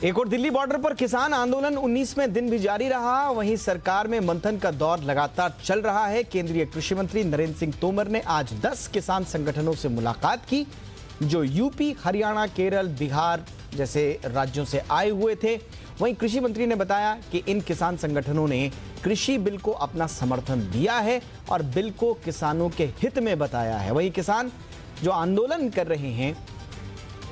एक और दिल्ली बॉर्डर पर किसान आंदोलन 19वें दिन भी जारी रहा। वहीं सरकार में मंथन का दौर लगातार चल रहा है। केंद्रीय कृषि मंत्री नरेंद्र सिंह तोमर ने आज 10 किसान संगठनों से मुलाकात की जो यूपी, हरियाणा, केरल, बिहार जैसे राज्यों से आए हुए थे। वहीं कृषि मंत्री ने बताया कि इन किसान संगठनों ने कृषि बिल को अपना समर्थन दिया है और बिल को किसानों के हित में बताया है। वहीं किसान जो आंदोलन कर रहे हैं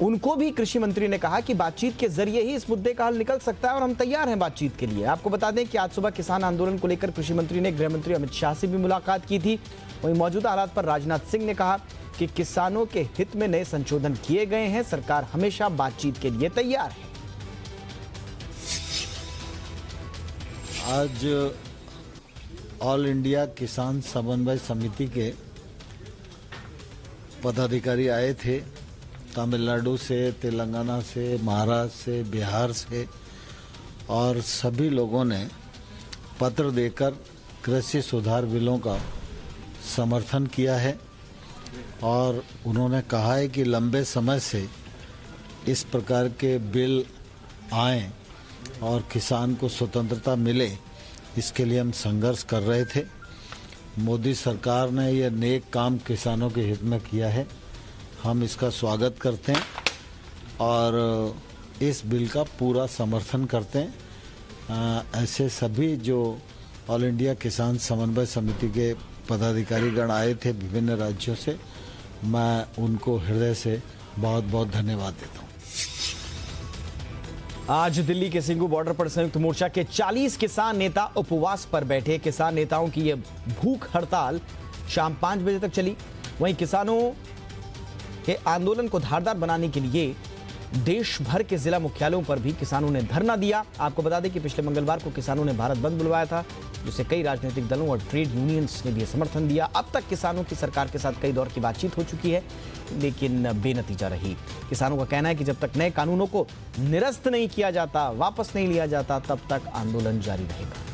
उनको भी कृषि मंत्री ने कहा कि बातचीत के जरिए ही इस मुद्दे का हल निकल सकता है और हम तैयार हैं बातचीत के लिए। आपको बता दें कि आज सुबह किसान आंदोलन को लेकर कृषि मंत्री ने गृह मंत्री अमित शाह से भी मुलाकात की थी। वहीं मौजूदा हालात पर राजनाथ सिंह ने कहा कि किसानों के हित में नए संशोधन किए गए हैं। सरकार हमेशा बातचीत के लिए तैयार है। आज ऑल इंडिया किसान समन्वय समिति के पदाधिकारी आए थे, तमिलनाडु से, तेलंगाना से, महाराष्ट्र से, बिहार से, और सभी लोगों ने पत्र देकर कृषि सुधार बिलों का समर्थन किया है और उन्होंने कहा है कि लंबे समय से इस प्रकार के बिल आएं और किसान को स्वतंत्रता मिले, इसके लिए हम संघर्ष कर रहे थे। मोदी सरकार ने यह नेक काम किसानों के हित में किया है, हम इसका स्वागत करते हैं और इस बिल का पूरा समर्थन करते हैं। ऐसे सभी जो ऑल इंडिया किसान समन्वय समिति के पदाधिकारीगण आए थे विभिन्न राज्यों से, मैं उनको हृदय से बहुत बहुत धन्यवाद देता हूँ। आज दिल्ली के सिंघू बॉर्डर पर संयुक्त मोर्चा के 40 किसान नेता उपवास पर बैठे। किसान नेताओं की यह भूख हड़ताल शाम 5 बजे तक चली। वहीं किसानों के आंदोलन को धारदार बनाने के लिए देश भर के जिला मुख्यालयों पर भी किसानों ने धरना दिया। आपको बता दें कि पिछले मंगलवार को किसानों ने भारत बंद बुलवाया था, जिसे कई राजनीतिक दलों और ट्रेड यूनियंस ने भी समर्थन दिया। अब तक किसानों की सरकार के साथ कई दौर की बातचीत हो चुकी है, लेकिन बेनतीजा रही। किसानों का कहना है कि जब तक नए कानूनों को निरस्त नहीं किया जाता, वापस नहीं लिया जाता, तब तक आंदोलन जारी रहेगा।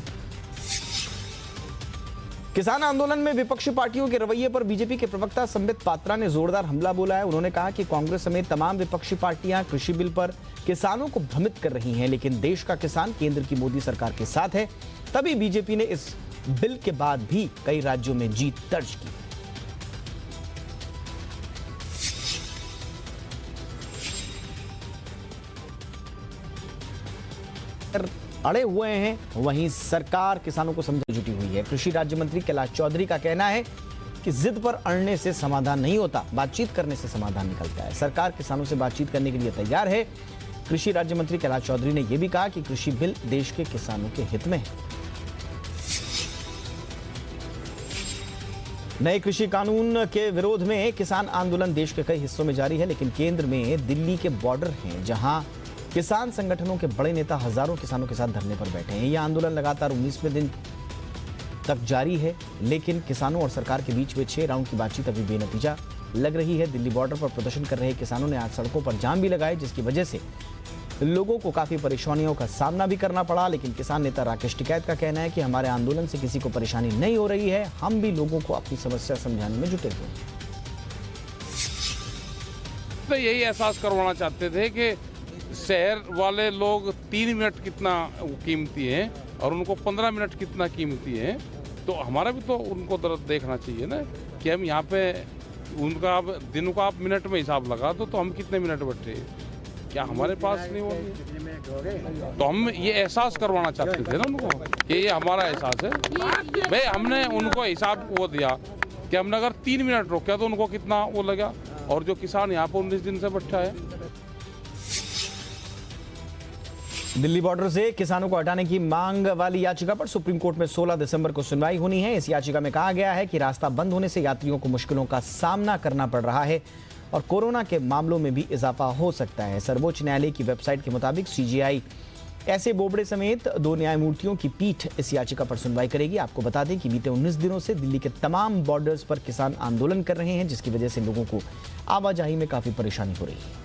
किसान आंदोलन में विपक्षी पार्टियों के रवैये पर बीजेपी के प्रवक्ता संबित पात्रा ने जोरदार हमला बोला है। उन्होंने कहा कि कांग्रेस समेत तमाम विपक्षी पार्टियां कृषि बिल पर किसानों को भ्रमित कर रही हैं, लेकिन देश का किसान केंद्र की मोदी सरकार के साथ है। तभी बीजेपी ने इस बिल के बाद भी कई राज्यों में जीत दर्ज की। अड़े हुए हैं, वहीं सरकार किसानों को समझाने जुटी हुई है। कृषि राज्य मंत्री कैलाश चौधरी का कहना है कि जिद पर अड़ने से समाधान नहीं होता, बातचीत करने से समाधान निकलता है। सरकार किसानों से बातचीत करने के लिए तैयार है। कृषि राज्य मंत्री कैलाश चौधरी ने यह भी कहा कि कृषि बिल देश के किसानों के हित में है। नए कृषि कानून के विरोध में किसान आंदोलन देश के कई हिस्सों में जारी है, लेकिन केंद्र में दिल्ली के बॉर्डर हैं, जहां किसान संगठनों के बड़े नेता हजारों किसानों के साथ धरने पर बैठे हैं। यह आंदोलन लगातार 19वें दिन तक जारी है, लेकिन किसानों और सरकार के बीच हुए 6 राउंड की बातचीत अभी बेनतीजा लग रही है। दिल्ली बॉर्डर पर प्रदर्शन कर रहे किसानों ने आज सड़कों पर जाम भी लगाए, जिसकी वजह से लोगों को काफी परेशानियों का सामना भी करना पड़ा। लेकिन किसान नेता राकेश टिकैत का कहना है कि हमारे आंदोलन से किसी को परेशानी नहीं हो रही है, हम भी लोगों को अपनी समस्या समझाने में जुटे हुए हैं। तो यही एहसास करवाना चाहते थे कि शहर वाले लोग 3 मिनट कितना कीमती है और उनको 15 मिनट कितना कीमती है, तो हमारा भी तो उनको दर्द देखना चाहिए ना कि हम यहाँ पे उनका आप दिन का आप मिनट में हिसाब लगा दो तो हम कितने मिनट बैठे, क्या हमारे पास नहीं हो? तो हम ये एहसास करवाना चाहते थे ना उनको कि ये हमारा एहसास है। भाई हमने उनको हिसाब वो दिया कि हमने अगर 3 मिनट रोका तो उनको कितना वो लगा, और जो किसान यहाँ पर 19 दिन से बैठा है। दिल्ली बॉर्डर से किसानों को हटाने की मांग वाली याचिका पर सुप्रीम कोर्ट में 16 दिसंबर को सुनवाई होनी है। इस याचिका में कहा गया है कि रास्ता बंद होने से यात्रियों को मुश्किलों का सामना करना पड़ रहा है और कोरोना के मामलों में भी इजाफा हो सकता है। सर्वोच्च न्यायालय की वेबसाइट के मुताबिक सीजेआई ऐसे बोबड़े समेत 2 न्यायमूर्तियों की पीठ इस याचिका पर सुनवाई करेगी। आपको बता दें कि बीते 19 दिनों से दिल्ली के तमाम बॉर्डर्स पर किसान आंदोलन कर रहे हैं, जिसकी वजह से लोगों को आवाजाही में काफी परेशानी हो रही है।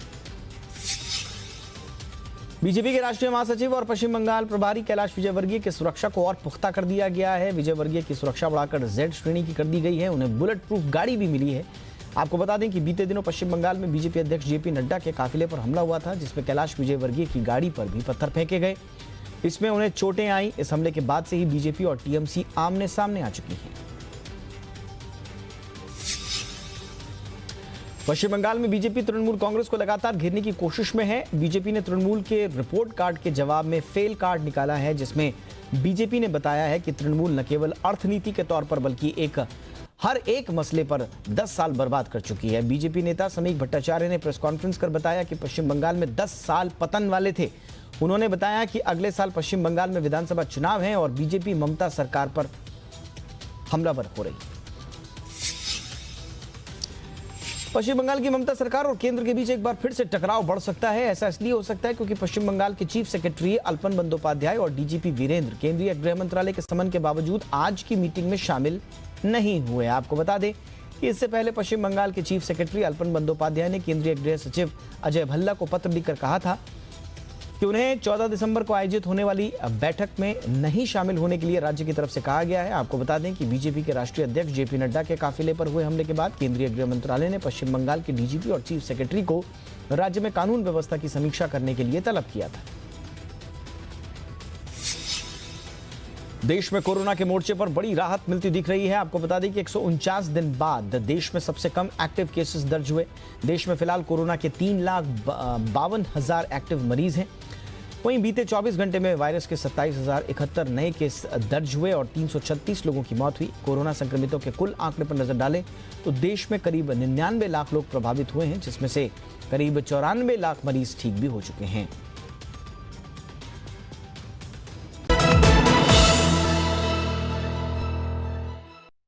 बीजेपी के राष्ट्रीय महासचिव और पश्चिम बंगाल प्रभारी कैलाश विजयवर्गीय की सुरक्षा को और पुख्ता कर दिया गया है। विजयवर्गीय की सुरक्षा बढ़ाकर Z श्रेणी की कर दी गई है। उन्हें बुलेट प्रूफ गाड़ी भी मिली है। आपको बता दें कि बीते दिनों पश्चिम बंगाल में बीजेपी अध्यक्ष जेपी नड्डा के काफिले पर हमला हुआ था, जिसमें कैलाश विजयवर्गीय की गाड़ी पर भी पत्थर फेंके गए। इसमें उन्हें चोटें आई। इस हमले के बाद से ही बीजेपी और टीएमसी आमने सामने आ चुकी हैं। पश्चिम बंगाल में बीजेपी तृणमूल कांग्रेस को लगातार घेरने की कोशिश में है। बीजेपी ने तृणमूल के रिपोर्ट कार्ड के जवाब में फेल कार्ड निकाला है, जिसमें बीजेपी ने बताया है कि तृणमूल न केवल अर्थनीति के तौर पर बल्कि हर एक मसले पर 10 साल बर्बाद कर चुकी है। बीजेपी नेता समीक भट्टाचार्य ने प्रेस कॉन्फ्रेंस कर बताया कि पश्चिम बंगाल में 10 साल पतन वाले थे। उन्होंने बताया कि अगले साल पश्चिम बंगाल में विधानसभा चुनाव है और बीजेपी ममता सरकार पर हमलावर हो रही है। पश्चिम बंगाल की ममता सरकार और केंद्र के बीच एक बार फिर से टकराव बढ़ सकता है। ऐसा इसलिए हो सकता है क्योंकि पश्चिम बंगाल के चीफ सेक्रेटरी अल्पन बंदोपाध्याय और डीजीपी वीरेंद्र केंद्रीय गृह मंत्रालय के समन के बावजूद आज की मीटिंग में शामिल नहीं हुए। आपको बता दें कि इससे पहले पश्चिम बंगाल के चीफ सेक्रेटरी अल्पन बंदोपाध्याय ने केंद्रीय गृह सचिव अजय भल्ला को पत्र लिखकर कहा था कि उन्हें 14 दिसंबर को आयोजित होने वाली बैठक में नहीं शामिल होने के लिए राज्य की तरफ से कहा गया है। आपको बता दें कि बीजेपी के राष्ट्रीय अध्यक्ष जेपी नड्डा के काफिले पर हुए हमले के बाद केंद्रीय गृह मंत्रालय ने पश्चिम बंगाल के डीजीपी और चीफ सेक्रेटरी को राज्य में कानून व्यवस्था की समीक्षा करने के लिए तलब किया था। देश में कोरोना के मोर्चे पर बड़ी राहत मिलती दिख रही है। आपको बता दें कि 149 दिन बाद देश में सबसे कम एक्टिव केसेस दर्ज हुए। देश में फिलहाल कोरोना के 3,52,000 एक्टिव मरीज हैं। वहीं बीते 24 घंटे में वायरस के 27,071 नए केस दर्ज हुए और 336 लोगों की मौत हुई। कोरोना संक्रमितों के कुल आंकड़े पर नजर डालें तो देश में करीब 99 लाख लोग प्रभावित हुए हैं, जिसमें से करीब 94 लाख मरीज ठीक भी हो चुके हैं।